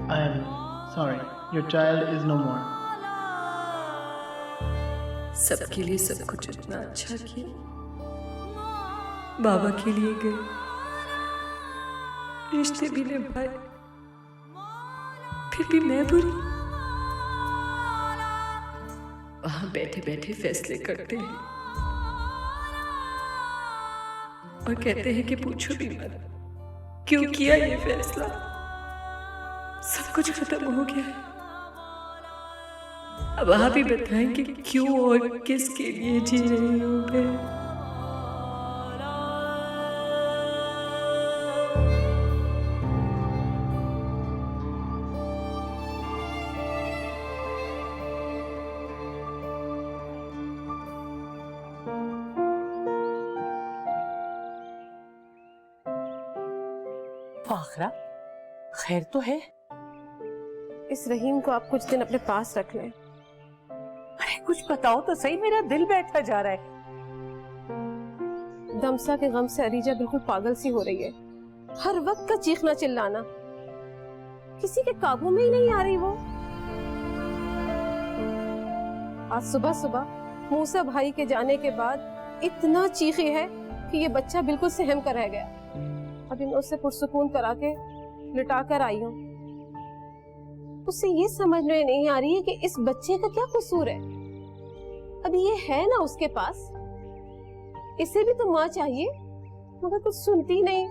I am sorry. Your child is no more. सबके लिए सब कुछ इतना अच्छा किया, बाबा के लिए गए, रिश्ते भी निभाए, फिर भी मैं बुरी। वहां बैठे बैठे फैसले करते हैं और कहते हैं कि पूछो भी मत क्यों किया ये फैसला। सब कुछ खत्म हो गया है, अब आप ही बताएं कि क्यों और किसके लिए जी रही हूँ मैं। फाखरा, खैर तो है? इस रहीम को आप कुछ दिन अपने पास रख लें। अरे कुछ बताओ तो सही, मेरा दिल बैठा जा रहा है। दमसा के गम से अरीजा बिल्कुल पागल सी हो रही है। हर वक्त का चीखना चिल्लाना, किसी के काबू में ही नहीं आ रही वो। आज सुबह सुबह मूसा भाई के जाने के बाद इतना चीखी है कि ये बच्चा बिल्कुल सहम कर रह गया। अभी मैं उसे पुरसुकून करा के लिटा कर आई हूँ। उसे ये समझ में नहीं आ रही है कि इस बच्चे का क्या कसूर है। अभी ये है ना उसके पास, इसे भी तो माँ चाहिए, मगर कुछ सुनती नहीं।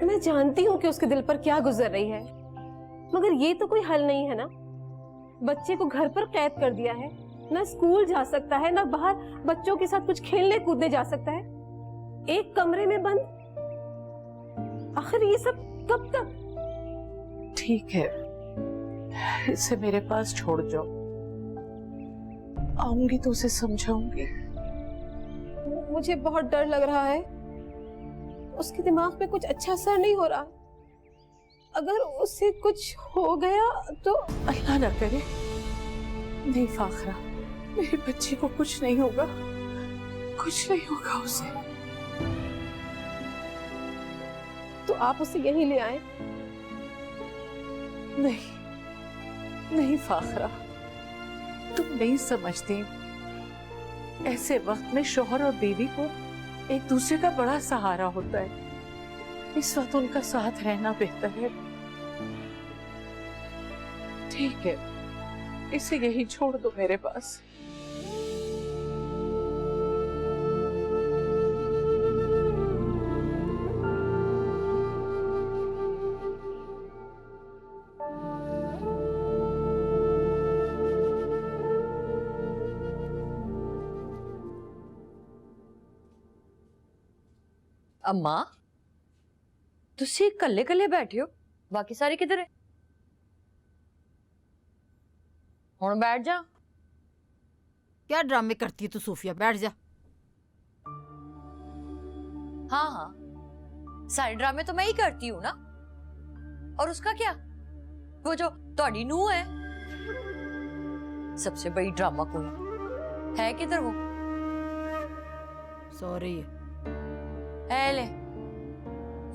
मैं जानती हूँ कि उसके दिल पर क्या गुजर रही है, मगर ये तो कोई हल नहीं है ना। बच्चे को घर पर कैद कर दिया है, ना स्कूल जा सकता है, ना बाहर बच्चों के साथ कुछ खेलने कूदने जा सकता है, एक कमरे में बंद। आखिर ये सब कब तक? ठीक है, इसे मेरे पास छोड़ जाओ, आऊंगी तो उसे समझाऊंगी। मुझे बहुत डर लग रहा है, उसके दिमाग पे कुछ अच्छा असर नहीं हो रहा। अगर उसे कुछ हो गया तो। अल्लाह ना करे। नहीं फाखरा, मेरी बच्ची को कुछ नहीं होगा, कुछ नहीं होगा उसे। तो आप उसे यहीं ले आए। नहीं नहीं फाखरा, तुम नहीं समझती। ऐसे वक्त में शौहर और बीवी को एक दूसरे का बड़ा सहारा होता है। इस वक्त उनका साथ रहना बेहतर है। ठीक है, इसे यही छोड़ दो मेरे पास। अम्मा, तुसी कल्ले कल्ले बैठे हो, बाकी सारे किधर है? हुण बैठ जा। क्या ड्रामे करती है तू सूफिया, बैठ जा। हाँ हाँ, सारे ड्रामे तो मैं ही करती हूँ ना। और उसका क्या, वो जो तोड़ी नूह है, सबसे बड़ी ड्रामा क्वीन है, किधर वो? सो रही है। है ले,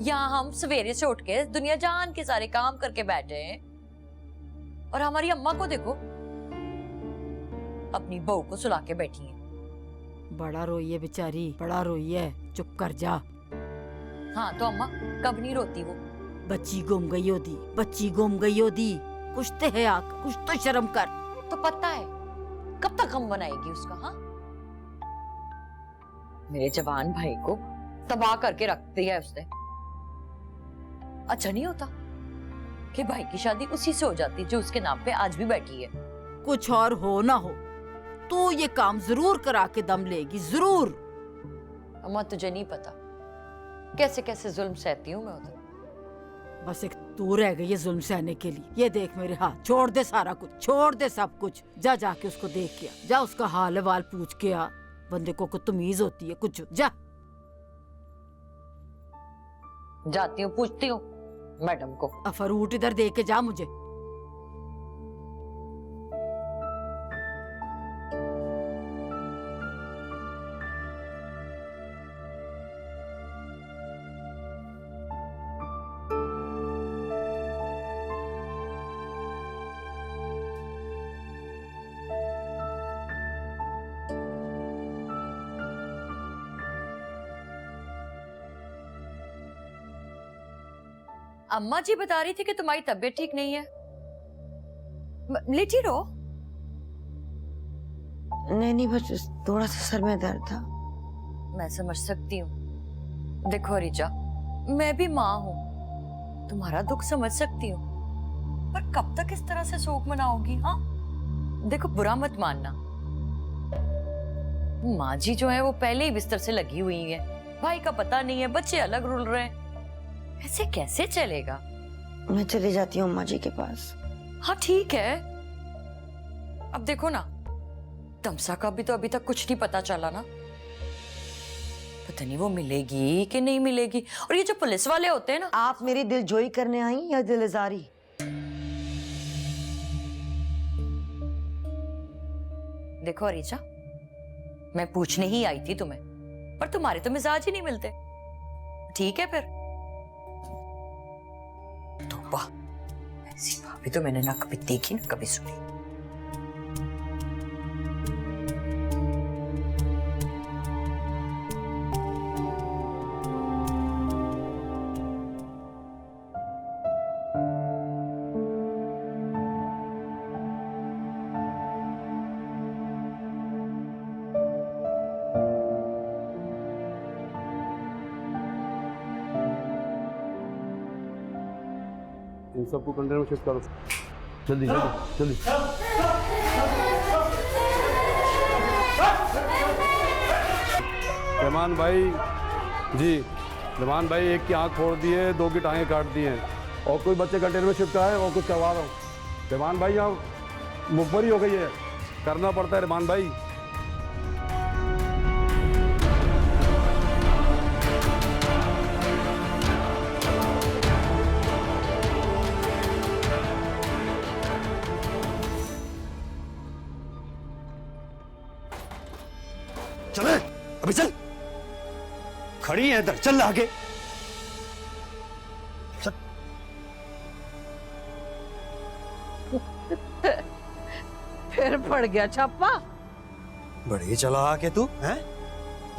यहाँ हम सवेरे से उठ के दुनिया जान के सारे काम करके बैठे हैं, और हमारी अम्मा को देखो, अपनी बहू को सुला के बैठी है। बड़ा रोई है बेचारी, बड़ा रोई है, चुप कर जा। हाँ तो अम्मा, कब नहीं रोती वो? बच्ची गुम गई होती, बच्ची गुम गई होती, कुछ तो है आक, कुछ तो शर्म कर। तो पता है कब तक हम बनाएगी उसका? हाँ, मेरे जवान भाई को तबाह करके रख दिया है उसने। अच्छा नहीं होता कि भाई की शादी उसी से हो जाती जो उसके नाम पे आज भी बैठी है। कुछ और हो ना हो, तू ये काम जरूर करा के दम लेगी, जरूर। अम्मा तुझे नहीं पता कैसे कैसे जुल्म सहती हूँ मैं उधर। बस एक तू रह गई है जुल्म सहने के लिए। ये देख मेरे हाथ, छोड़ दे सारा कुछ, छोड़ दे सब कुछ। जा जाके उसको देख के आ, जा उसका हाल हवाल पूछ के आ। बंदे को तमीज होती है कुछ। जा जाती हूँ, पूछती हूँ मैडम को। फ्रूट इधर दे के जा मुझे। अम्मा जी बता रही थी कि तुम्हारी तबीयत ठीक नहीं है। लेटी रहो। नहीं बस थोड़ा सा सर में दर्द था। मैं समझ सकती हूँ। देखो रिचा, मैं भी माँ हूँ, तुम्हारा दुख समझ सकती हूँ, पर कब तक इस तरह से शोक मनाओगी? हाँ देखो, बुरा मत मानना, माँ जी जो है वो पहले ही बिस्तर से लगी हुई है, भाई का पता नहीं है, बच्चे अलग रुल रहे हैं, ऐसे कैसे चलेगा? मैं चली जाती हूँ अम्मा जी के पास। हाँ ठीक है। अब देखो ना, तमसा का भी तो अभी तक कुछ नहीं पता चला ना, पता नहीं वो मिलेगी कि नहीं मिलेगी। और ये जो पुलिस वाले होते हैं ना, आप मेरी दिलजोई करने आई या दिलजारी? देखो अरीजा, मैं पूछने ही आई थी तुम्हें, पर तुम्हारे तो मिजाज ही नहीं मिलते। ठीक है फिर, तौबा, ऐसी भाभी तो मैंने ना कभी देखी ना कभी सुनी। इन सबको कंटेनर में शिफ्ट करो, जल्दी जल्दी जल्दी। रहमान भाई जी, रहमान भाई, एक की आंख फोड़ दी है, 2 की टांगें काट दी हैं, और कोई बच्चे कंटेनर में शिफ्ट कराए और कुछ करवा रहा हूँ। रहमान भाई यहाँ मुखबरी हो गई है, करना पड़ता है रहमान भाई। चले अभी चल, खड़ी है इधर, चल आगे चल। फिर पड़ गया छापा। बड़ी चालाक है तू, हैं?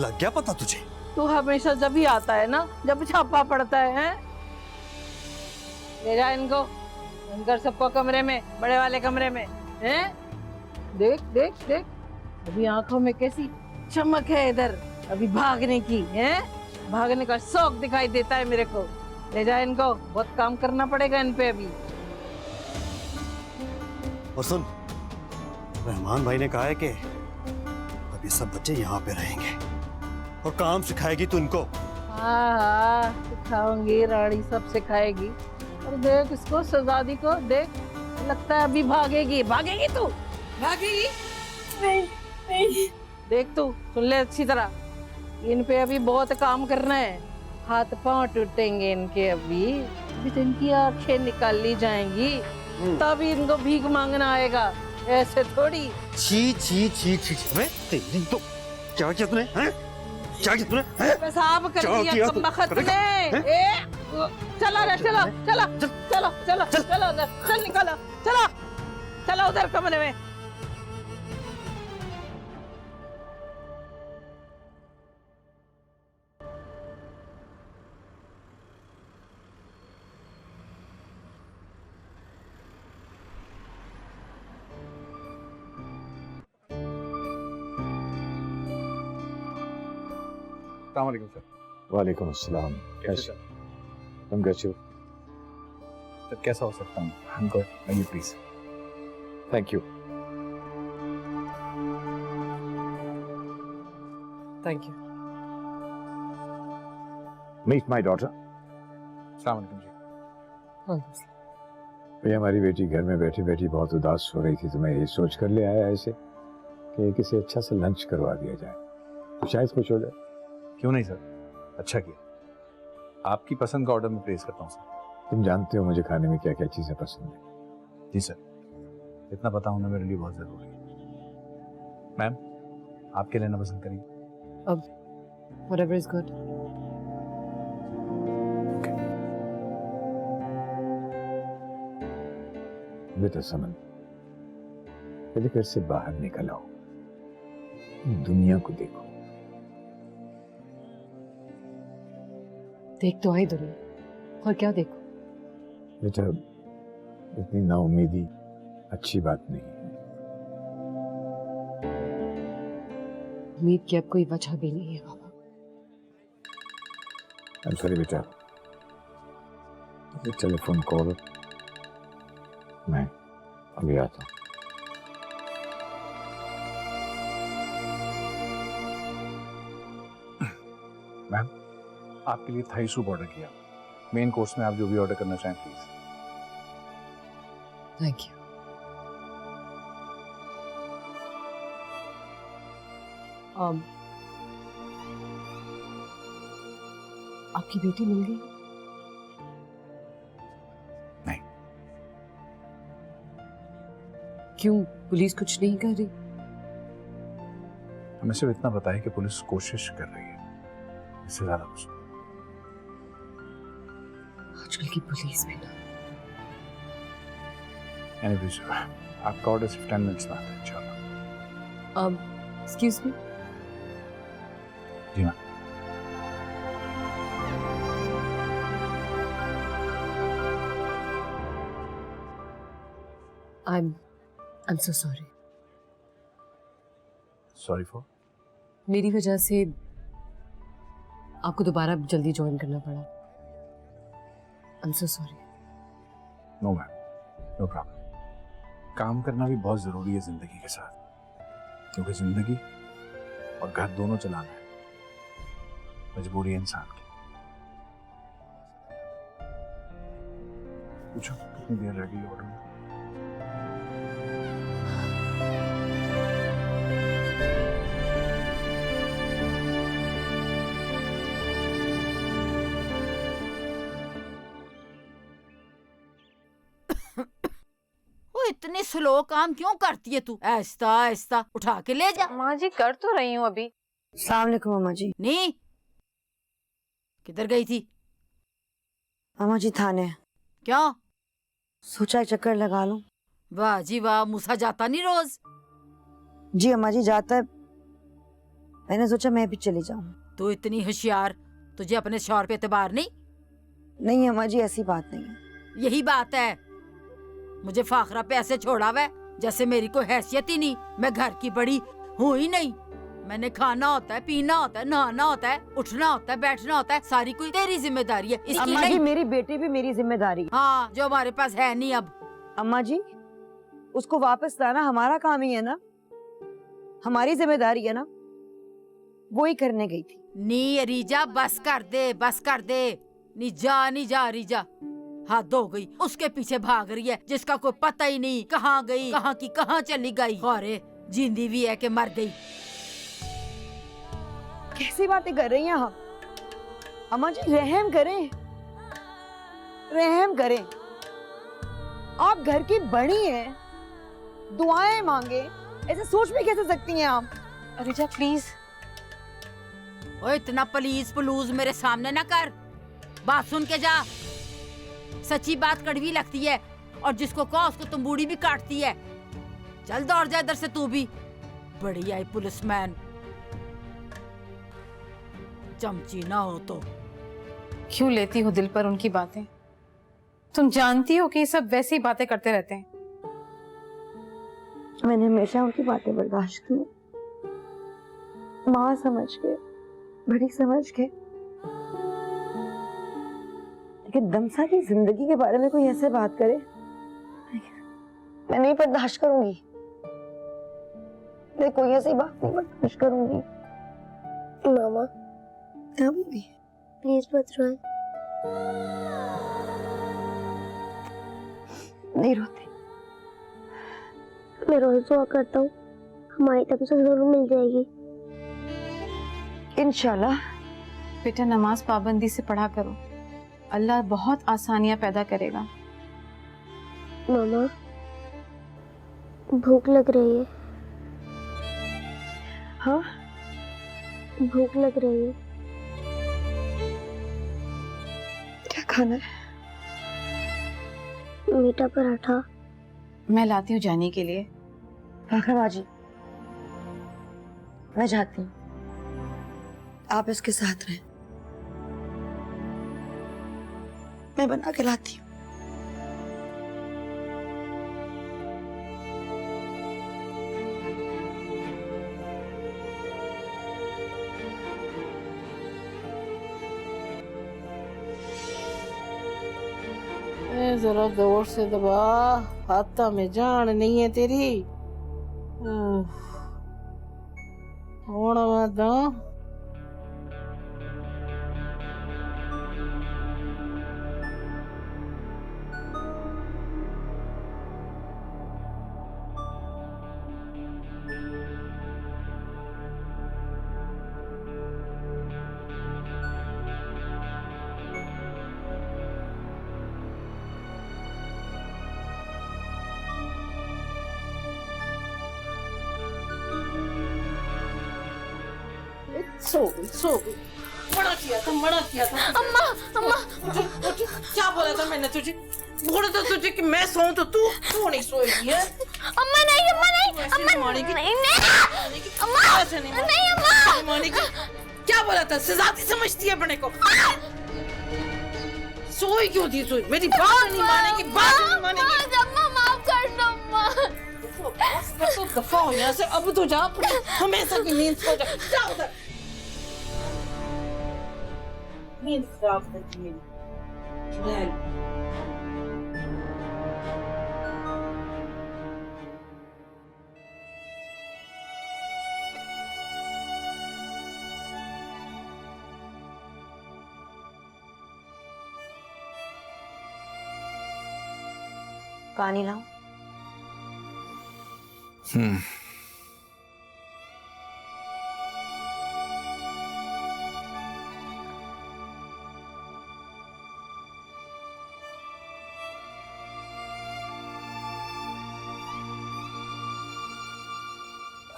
लग गया पता तुझे? तू हमेशा जब ही आता है ना जब छापा पड़ता है, हैं? ले जा इनको, अंदर सबको कमरे में, बड़े वाले कमरे में, हैं? देख देख देख, अभी आंखों में कैसी चमक है इधर, अभी भागने की है, भागने का शौक दिखाई देता है मेरे को। ले जा इनको, बहुत काम करना पड़ेगा इन पे अभी। और सुन, रहमान भाई ने कहा है कि अब ये सब बच्चे यहाँ पे रहेंगे और काम सिखाएगी तू इनको। हाँ सिखाऊंगी, रानी सब सिखाएगी। और देख इसको, शहजादी को देख, लगता है अभी भागेगी। भागेगी तू? भागेगी? नहीं। देख तू, सुन ले अच्छी तरह, इन पे अभी बहुत काम करना है, हाथ पांव टूटेंगे इनके अभी तो इनकी आंखें निकाल ली जाएंगी, तभी इनको भीख मांगना आएगा, ऐसे थोड़ी। छी छी छी छी, तेरी तो क्या किया तूने, हैं? क्या किया तूने, हैं? पेशाब कर दिया कमबख्त ने। चला रे, चला चला चलो चलो चलो उधर, चल निकालो, चलो चलो उधर कमरे में। अस्सलामुअलैकुम सर। वालेकुम अस्सलाम। कैसे तुम कैसे हो? सर कैसा हो सकता हूँ? I'm good. आइए please. Thank you. Thank you. Meet my daughter. अस्सलामुअलैकुम जी। भैया, हमारी बेटी घर में बैठी बैठी बहुत उदास हो रही थी, तो मैं ये सोच कर ले आया ऐसे कि किसी अच्छा सा लंच करवा दिया जाए तो शायद खुश हो जाए। क्यों नहीं सर, अच्छा किया। आपकी पसंद का ऑर्डर मैं प्लेस करता हूँ सर। तुम जानते हो मुझे खाने में क्या क्या चीजें पसंद है। जी सर, इतना पता होना मेरे लिए बहुत जरूरी है। मैम, आप क्या लेना पसंद करेंगे? Whatever is good. बेटा समन, पहले घर से बाहर निकल आओ, दुनिया को देखो। देख तो आई दुनिया, और क्या देखो, बेटा इतनी नाउम्मीदी अच्छी बात नहीं है। उम्मीद की अब कोई वजह भी नहीं है बाबा। सॉरी बेटा, टेलीफोन कॉल, मैं अभी आता हूँ। मैम, आपके लिए थाई सूप ऑर्डर किया। मेन कोर्स में आप जो भी ऑर्डर करना चाहें प्लीज। Thank you. आपकी बेटी मिल गई? नहीं। क्यों, पुलिस कुछ नहीं कर रही? हमें सिर्फ इतना पता है कि पुलिस कोशिश कर रही है, इससे ज्यादा कुछ। आजकल की पुलिस भी ना। एनीवेज, आपका ऑर्डर सिर्फ 10 मिनट्स में आता है इंशाल्लाह। Excuse me. जी ma'am. I'm so sorry. Sorry for? मेरी वजह से आपको दोबारा जल्दी ज्वाइन करना पड़ा। I'm so sorry. No ma'am, no problem. काम करना भी बहुत जरूरी है जिंदगी के साथ, क्योंकि जिंदगी और घर दोनों चलाना है, मजबूरी है इंसान की। पूछो कितनी देर लगी ऑर्डर में? इतने स्लो काम क्यों करती है तू? ऐसा ऐसा उठा के ले जा। माँ जी कर तो रही हूँ अभी। अस्सलाम वालेकुम अम्मा जी। नहीं, किधर गई थी? अम्मा जी थाने। क्यों? सोचा एक चक्कर लगा लूं। वाह जी वाह, मूसा जाता नहीं रोज? जी अम्मा जी जाता है, मैंने सोचा मैं भी चली जाऊं। तू इतनी होशियार, तुझे अपने शौहर पे एतबार नहीं? नहीं अम्मा जी ऐसी बात नहीं है। यही बात है, मुझे फाखरा पे ऐसे छोड़ा हुआ है जैसे मेरी कोई हैसियत ही नहीं। मैं घर की बड़ी हूँ ही नहीं। मैंने खाना होता है, पीना होता है, नहाना होता है, उठना होता है, बैठना होता है, सारी कोई तेरी जिम्मेदारी है, इसकी अम्मा नहीं। जी मेरी बेटी भी मेरी जिम्मेदारी। हाँ, जो हमारे पास है नहीं अब। अम्मा जी उसको वापस लाना हमारा काम ही है ना, हमारी जिम्मेदारी है ना, वो ही करने गई थी। नी रीजा, बस कर दे, बस कर दे। नी जा रीजा, हद हो गई। उसके पीछे भाग रही है जिसका कोई पता ही नहीं कहाँ गई, कहाँ की कहाँ चली गई। अरे जिंदी भी है कि मर गई। कैसी बातें कर रही हैं आप? अम्मा जी रहम करें, रहम करें। आप घर की बड़ी हैं, दुआएं मांगे, ऐसे सोच भी कैसे सकती हैं आप? रिचा प्लीज। ओ इतना प्लीज प्लूज मेरे सामने ना कर, बात सुन के जा। सच्ची बात कड़वी लगती है और जिसको कहो उसको तंबूड़ी भी काटती है। चल दौड़ जा इधर से तू भी। बड़ी आई पुलिसमैन, चमची ना हो तो। क्यों लेती हो दिल पर उनकी बातें? तुम जानती हो कि ये सब वैसी बातें करते रहते हैं। मैंने हमेशा उनकी बातें बर्दाश्त की, माँ समझ के, बड़ी समझ के, लेकिन दमसा की जिंदगी के बारे में कोई ऐसे बात करे, मैं नहीं बर्दाश्त करूंगी। मैं कोई ऐसी बात नहीं बर्दाश्त करूंगी। मामा भी प्लीज मत रोए। नहीं रोती। मैं रोज दुआ करता हूँ हमारी तमसा जरूर मिल जाएगी इंशाल्लाह। बेटा नमाज पाबंदी से पढ़ा करो, अल्लाह बहुत आसानियां पैदा करेगा। मामा भूख लग रही है। हाँ भूख लग रही है। क्या खाना है? मीठा पराठा। मैं लाती हूँ जाने के लिए। फाखरा बाजी मैं जाती हूँ, आप इसके साथ रहें, मैं बना के लाती हूँ। जरा जोर से दबा, हाथा में जान नहीं है तेरी। होना मत सो मना किया था अम्मा अम्मा क्या बोला था मैंने तुझे? बोला था तुझे कि मैं सोऊं तो तू नहीं सोएगी है? अम्मा नहीं अम्मा नहीं अम्मा नहीं अम्मा क्या बोला था? सजाती समझती है अपने को? सोई क्यों थी? सोई मेरी बात नहीं मानेगी, बात नहीं मानेगी। अम्मा माफ कर दो अम्मा। तो दफा हो यहाँ से, अब तो जा, हमेशा की नींद सो जा उधर। नींद खराब करती मेरी। पानी लाओ।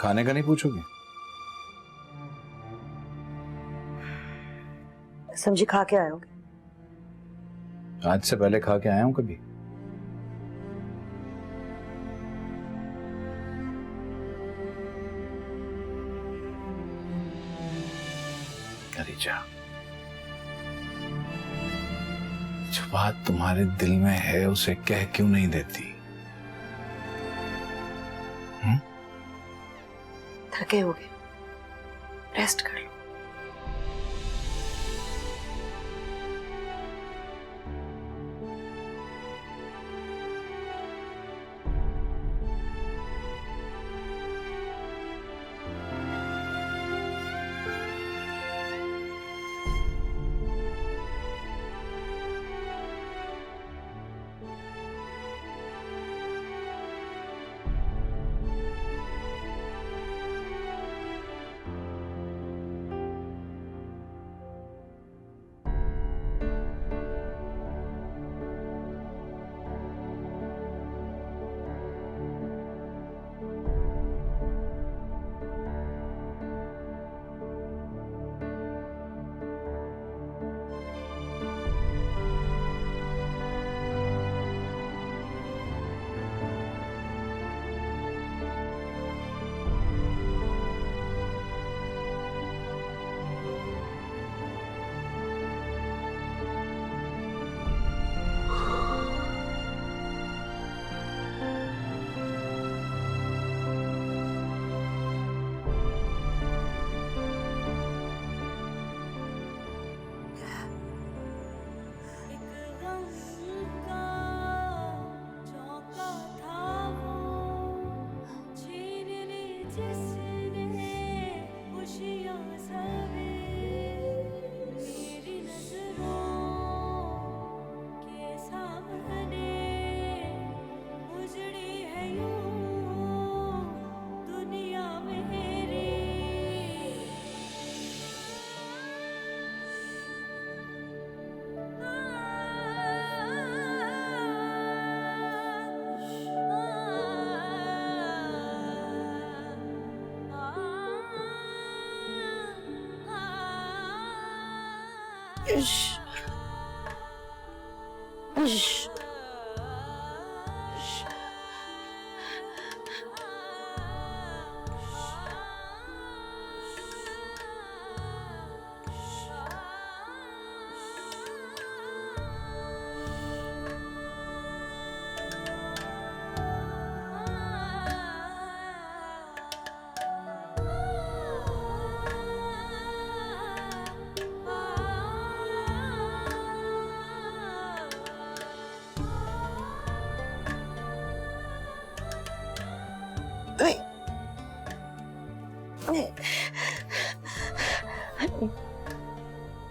खाने का नहीं पूछोगे? सब्जी खा के आए होगे? आज से पहले खा के आया हूं कभी? रिचा, जो बात तुम्हारे दिल में है उसे कह क्यों नहीं देती? थके होगे, रेस्ट कर लो।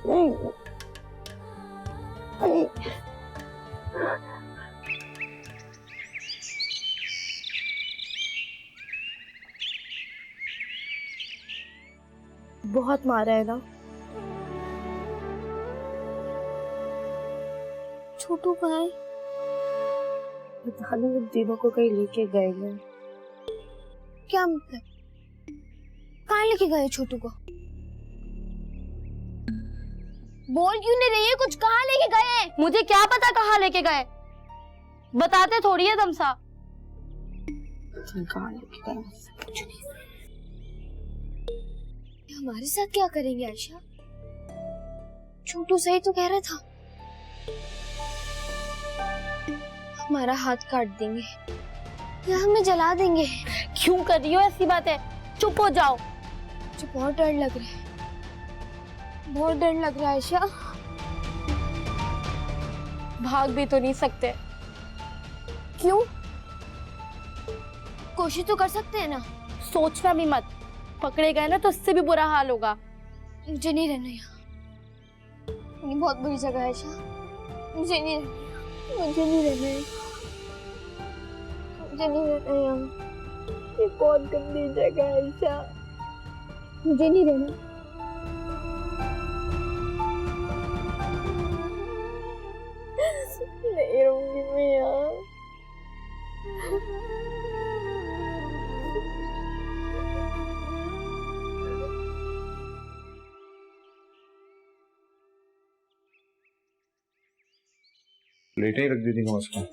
नहीं, नहीं। बहुत मारा है ना। छोटू कहाँ है? पता नहीं, दीदी को कहीं लेके गए हैं। क्या मतलब? कहाँ लेके गए छोटू को? बोल क्यों नहीं रही है कुछ? कहाँ लेके गए? मुझे क्या पता कहाँ लेके गए, बताते थोड़ी है तमसा। कहाँ लेके गए? कुछ नहीं। हमारे साथ क्या करेंगे आयशा? छोटू सही तो कह रहा था, हमारा हाथ काट देंगे या हमें जला देंगे। क्यों कर रही हो ऐसी बातें? चुप हो जाओ। मुझे बहुत डर लग रहा है, बहुत डर लग रहा है आयशा। भाग भी तो नहीं सकते। क्यों? कोशिश तो कर सकते हैं ना। सोचना भी मत, पकड़े गए ना तो उससे भी बुरा हाल होगा। मुझे नहीं रहना यहाँ, ये बहुत बुरी जगह है आयशा। मुझे नहीं रहना, मुझे नहीं रहना है, मुझे नहीं रहना यहाँ। ये बहुत गंदी जगह है आयशा, मुझे नहीं रहना। नहीं रहूंगी मैं यहाँ। प्लेटें ही रख दी थी कम से कम।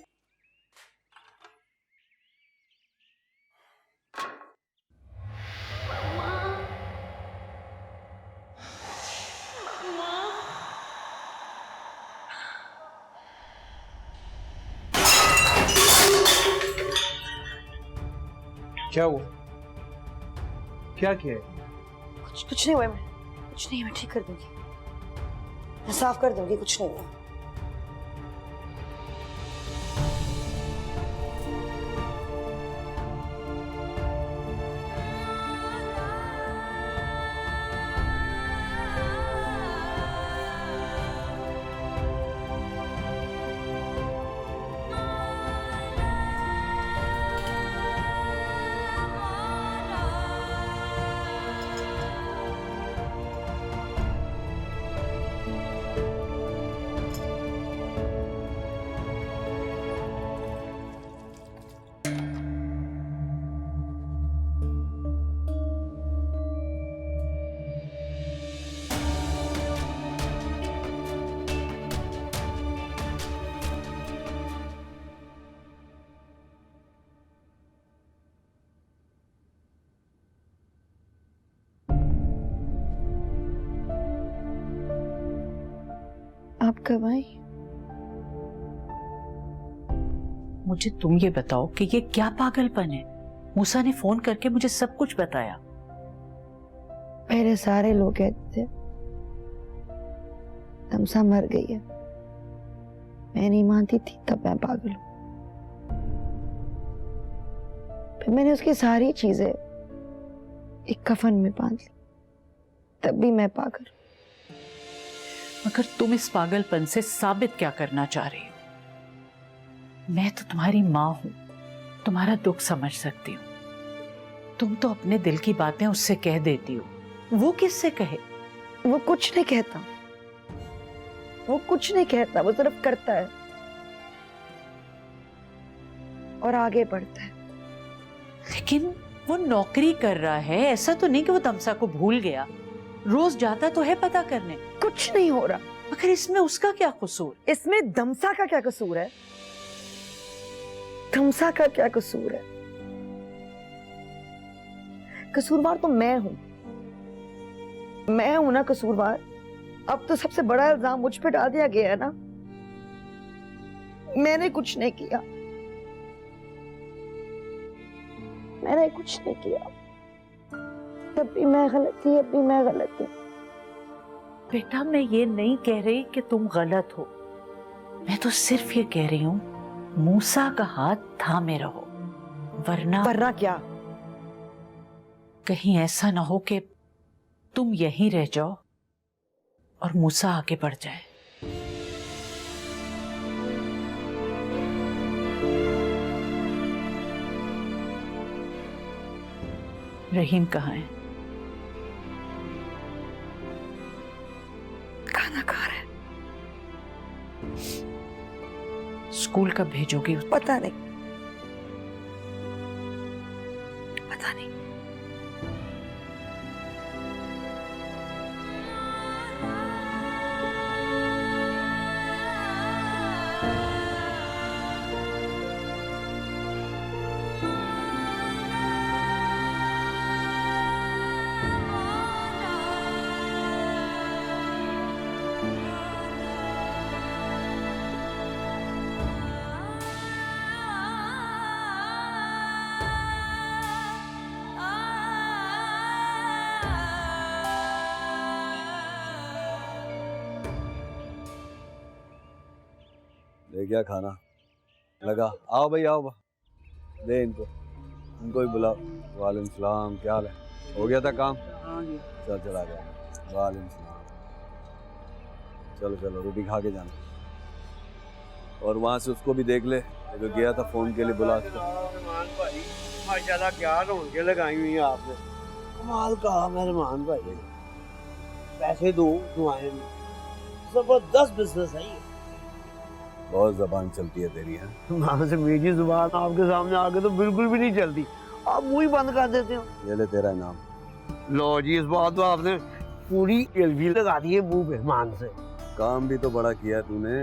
क्या हुआ? क्या किया? कुछ नहीं हुआ, मैं कुछ नहीं, मैं ठीक कर दूंगी, मैं साफ कर दूंगी, कुछ नहीं हुआ। आप कब आई? मुझे तुम ये बताओ कि ये क्या पागलपन है? मूसा ने फोन करके मुझे सब कुछ बताया। मेरे सारे लोग कहते थे तमसा मर गई है, मैं नहीं मानती थी, तब मैं पागल हूं। फिर मैंने उसकी सारी चीजें एक कफन में बांध ली, तब भी मैं पागल। मगर तुम इस पागलपन से साबित क्या करना चाह रही हो? मैं तो तुम्हारी माँ हूं, तुम्हारा दुख समझ सकती हूँ। तुम तो अपने दिल की बातें उससे कह देती हो, वो किससे कहे? वो कुछ नहीं कहता, वो कुछ नहीं कहता, वो सिर्फ करता है और आगे बढ़ता है। लेकिन वो नौकरी कर रहा है, ऐसा तो नहीं कि वो तमसा को भूल गया। रोज जाता तो है पता करने। कुछ नहीं हो रहा। मगर इसमें उसका क्या कसूर? इसमें दमसा का क्या कसूर है? दमसा का क्या कसूर है? कसूरवार तो मैं हूं, मैं हूं ना कसूरवार। अब तो सबसे बड़ा इल्जाम मुझ पे डाल दिया गया है ना। मैंने कुछ नहीं किया, मैंने कुछ नहीं किया। तब भी मैं गलत थी, अब भी मैं गलत हूं। बेटा, मैं ये नहीं कह रही कि तुम गलत हो, मैं तो सिर्फ ये कह रही हूँ मूसा का हाथ थामे रहो, वरना क्या? कहीं ऐसा ना हो कि तुम यहीं रह जाओ और मूसा आगे बढ़ जाए। रहीम कहाँ है? खाना खा रहे हैं। स्कूल कब भेजोगी? पता नहीं, पता नहीं। ले क्या खाना लगा? आओ भाई आओ, दे इनको, इनको भी बुलाओ। वालेकुम सलाम, क्या हाल है? हो गया था काम? चल चल आ गया। वालेकुम सलाम। चलो चलो रोटी खा के जाना, और वहाँ से उसको भी देख ले जो गया था फोन के लिए, बुला उसको। माशाल्लाह क्या रौनकें लगाई हुई हैं आपने, कमाल का मेहमान भाई। पैसे दो दुआएं, जबरदस्त बिजनेस है ये। बहुत जबान चलती है तेरी है। वहाँ से मेरी जुबान आपके सामने आके तो बिल्कुल भी नहीं चलती, आप मुंह ही बंद कर देते हो। ये ले तेरा इनाम। लो जी, इस बात तो आपने पूरी एलवी लगा दी है मुंह पे मान से। काम भी तो बड़ा किया तूने।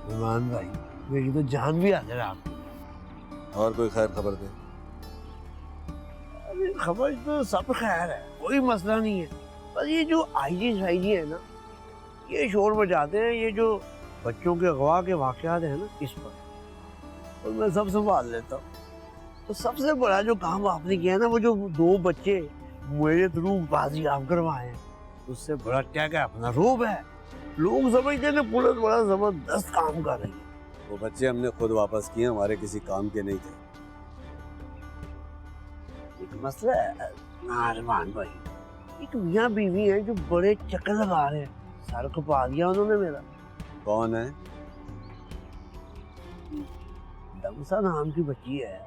मेहमान भाई मेरी तो जान भी हाजिर है आपकी। और कोई खैर खबर दे। अरे खबर तो सब खैर है, कोई मसला नहीं है। बस ये जो आईजी है ना, ये शोर मचाते हैं, ये जो बच्चों के अगवा के वाकयात है ना, इस पर, और मैं सब संभाल लेता हूँ। तो सबसे बड़ा जो काम आपने किया ना, वो जो 2 बच्चे मेरे थ्रू बाजियाब करवाए हैं, उससे बड़ा क्या क्या अपना रोब है। लोग समझते हैं ना पुलिस बड़ा जबरदस्त काम कर रही है। वो बच्चे हमने खुद वापस किए, हमारे किसी काम के नहीं थे। एक मसला है नारमान भाई, एक मियाँ बीवी है जो बड़े चक्कर लगा रहे हैं, सर खपा दिया उन्होंने मेरा। कौन है? दमसा नाम की बच्ची है।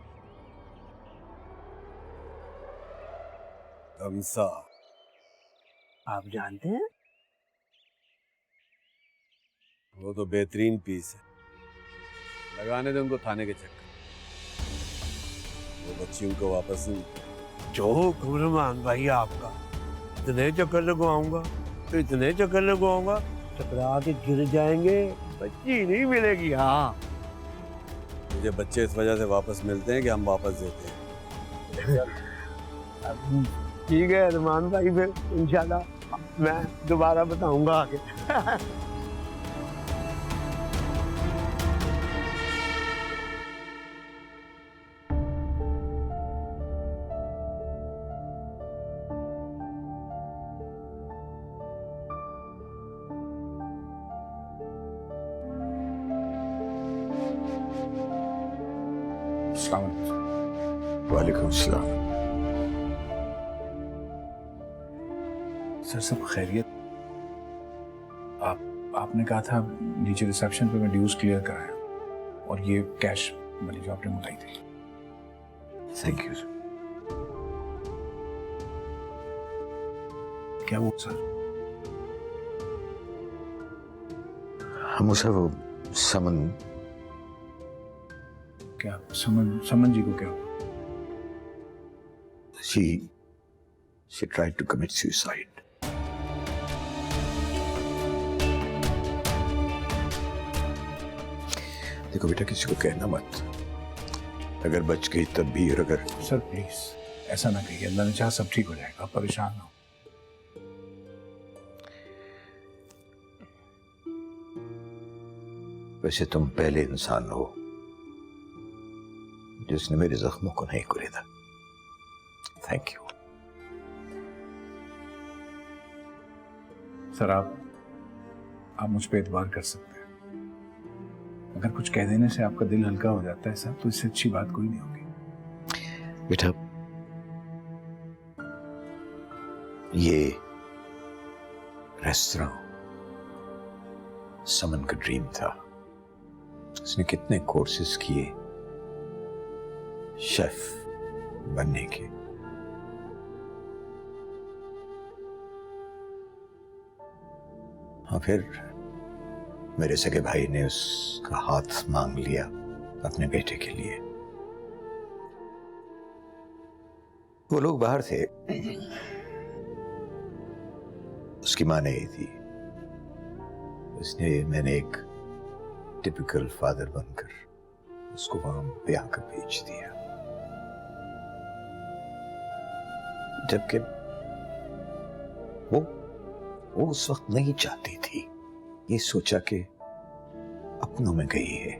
दमसा? आप जानते हैं? वो तो बेहतरीन पीस है, लगाने दे उनको थाने के चक्कर। वो बच्ची उनको वापस नहीं। जो गुरमान भाई आपका, इतने चक्कर लगवाऊंगा तो इतने चक्कर लगवाऊंगा, टकरा के गिर जाएंगे, बच्ची नहीं मिलेगी। हाँ, मुझे बच्चे इस वजह से वापस मिलते हैं कि हम वापस देते हैं। ठीक है अरमान भाई, फिर इंशाल्लाह मैं दोबारा बताऊंगा आगे। वालेकुम सलाम। सर सब खैरियत? आपने कहा था नीचे रिसेप्शन पे मैं ड्यूज क्लियर कराया, और ये कैश मनी जो आपने मुलाई थी। Thank you sir. क्या वो सर? हम सर वो समन। क्या समन जी को क्या हुआ? She tried to commit suicide. देखो बेटा, किसी को कहना मत, अगर बच गई तब भी, और अगर। सर प्लीज ऐसा ना कहिए, अल्लाह ने चाहा सब ठीक हो जाएगा, आप परेशान ना हो। वैसे तुम पहले इंसान हो जिसने मेरे जख्मों को नहीं कुरेदा। Thank you. सर आप मुझ पे एतबार कर सकते हैं। अगर कुछ कह देने से आपका दिल हल्का हो जाता है सर, तो इससे अच्छी बात कोई नहीं होगी। बेटा, रेस्टोरेंट समन का ड्रीम था। उसने कितने कोर्सेज किए शेफ बनने के। और फिर मेरे सगे भाई ने उसका हाथ मांग लिया अपने बेटे के लिए। वो लोग बाहर थे, उसकी मां नहीं थी, इसलिए मैंने एक टिपिकल फादर बनकर उसको वहां ब्याह कर भेज दिया। जबकि वो उस वक्त नहीं चाहती थी, ये सोचा कि अपनों में गई है।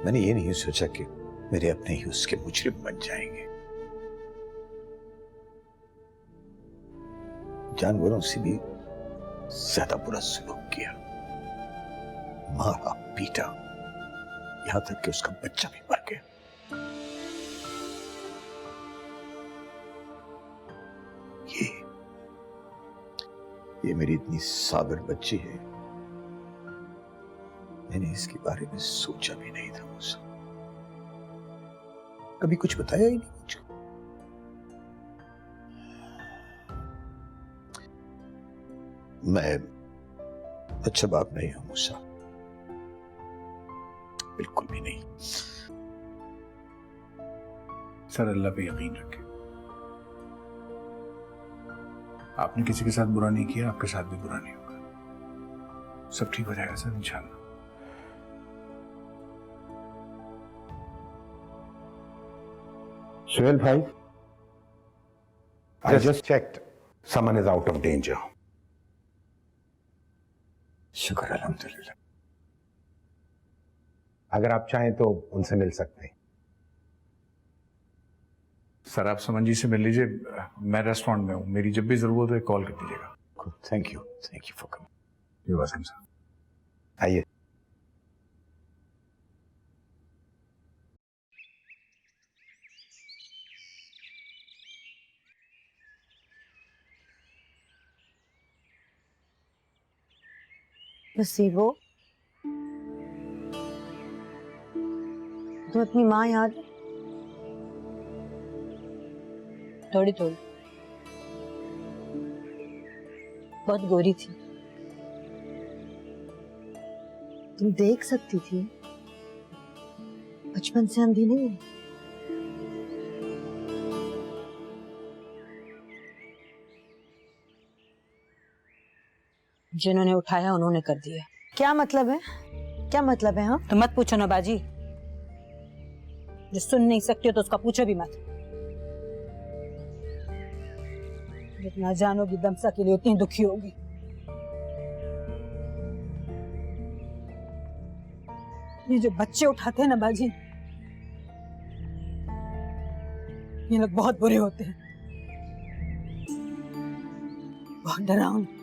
मैंने ये नहीं सोचा कि मेरे अपने ही उसके मुजरिम बन जाएंगे। जानवरों से भी ज्यादा बुरा सलूक किया, मारा पीटा, यहां तक कि उसका बच्चा भी मर गया। ये मेरी इतनी साबिर बच्ची है, मैंने इसके बारे में सोचा भी नहीं था मुझसे, कभी कुछ बताया ही नहीं मुझको। मैं अच्छा बाप नहीं हूं मूसा, बिल्कुल भी नहीं। सर अल्लाह पे यकीन रखें, आपने किसी के साथ बुरा नहीं किया, आपके साथ भी बुरा नहीं होगा। सब ठीक हो जाएगा सर इंशाल्लाह। Suhail bhai, I just checked. Someone is out of danger. शुक्र अल्हम्दुलिल्लाह। अगर आप चाहें तो उनसे मिल सकते हैं। सर आप समन जी से मिल लीजिए, मैं रेस्टोरेंट में हूँ, मेरी जब भी जरूरत हो कॉल कर दीजिएगा। Thank you for coming. You welcome sir. आइए। नसीबो, तो अपनी माँ याद है? थोड़ी थोड़ी, बहुत गोरी थी। तुम देख सकती थी, बचपन से अंधी नहीं है। जिन्होंने उठाया उन्होंने कर दिया। क्या मतलब है? क्या मतलब है? हाँ, तो मत पूछो ना बाजी, जो सुन नहीं सकती हो तो उसका पूछो भी मत। जितना जानोगी दमसा के लिए उतनी दुखी होगी। ये जो बच्चे उठाते हैं ना बाजी, ये लोग बहुत बुरे होते हैं, बहुत डरावने।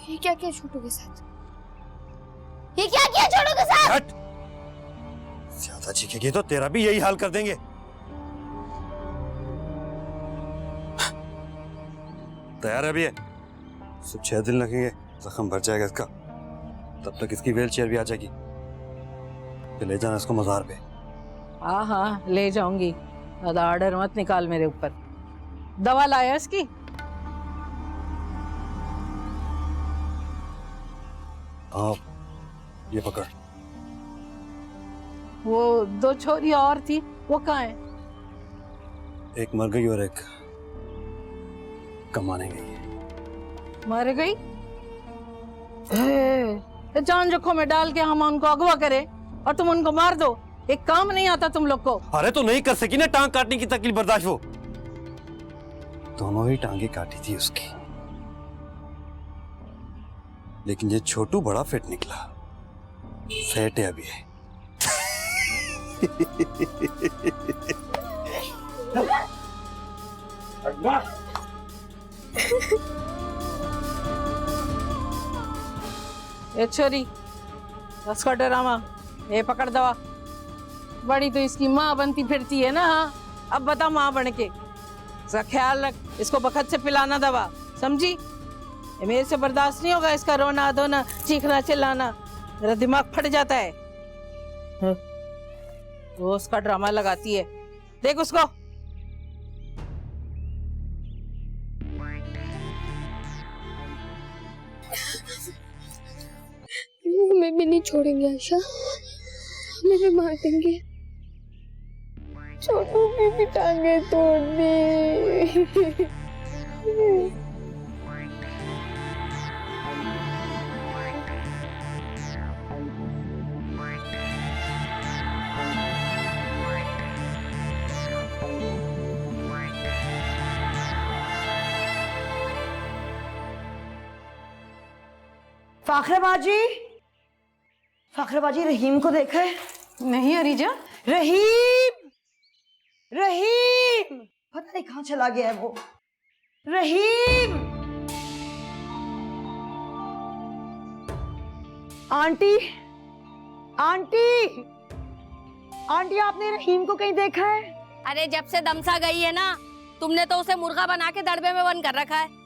ये क्या किया छोटू के साथ? ये क्या किया छोटू के साथ? ज्यादा चीखेगी तो तेरा भी यही हाल कर देंगे। तैयार है अभी? सिर्फ 6 दिन लगेंगे, जख्म भर जाएगा इसका। तब तक इसकी व्हील चेयर भी आ जाएगी। फिर ले जाना इसको मजार पे। हाँ हाँ ले जाऊंगी, ज्यादा ऑर्डर मत निकाल मेरे ऊपर। दवा लाया इसकी? हाँ ये पकड़। वो 2 छोरी और थी, वो कहाँ है? एक मर गई और एक कमाने गई है। मर गई? जान जोखों में डाल के हम उनको अगवा करें? और तुम उनको मार दो। एक काम नहीं आता तुम लोग को। अरे तो नहीं कर सकी ना टांग काटने की तकलीफ बर्दाश्त। वो दोनों ही टांगे काटी थी उसकी, लेकिन ये छोटू बड़ा फिट निकला। फेट है अभी है। ये छोरी बस का ड्रामा, ये पकड़ दवा। बड़ी तो इसकी माँ बनती फिरती है ना। हाँ अब बता माँ बन के, इसका ख्याल रख, इसको बखत से पिलाना दवा, समझी? ये मेरे से बर्दाश्त नहीं होगा इसका रोना धोना, चीखना चिल्लाना, मेरा दिमाग फट जाता है। वो उसका ड्रामा लगाती है, देख उसको। हमें भी नहीं छोड़ेंगे आयशा, हमें भी मार देंगे। छोटू की भी टांगे तोड़ दी। फाखरा बाजी, फाखरा बाजी, रहीम को देखा है? नहीं अरीजा। रहीम, रहीम पता नहीं कहाँ चला गया है वो। रहीम, आंटी, आंटी, आंटी आपने रहीम को कहीं देखा है? अरे जब से दमसा गई है ना, तुमने तो उसे मुर्गा बना के दड़बे में बंद कर रखा है।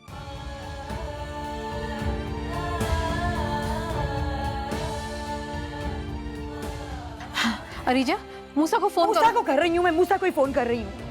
अरीजा मूसा को फोन मूसा को कर रही हूँ मैं, मूसा को ही फोन कर रही हूँ।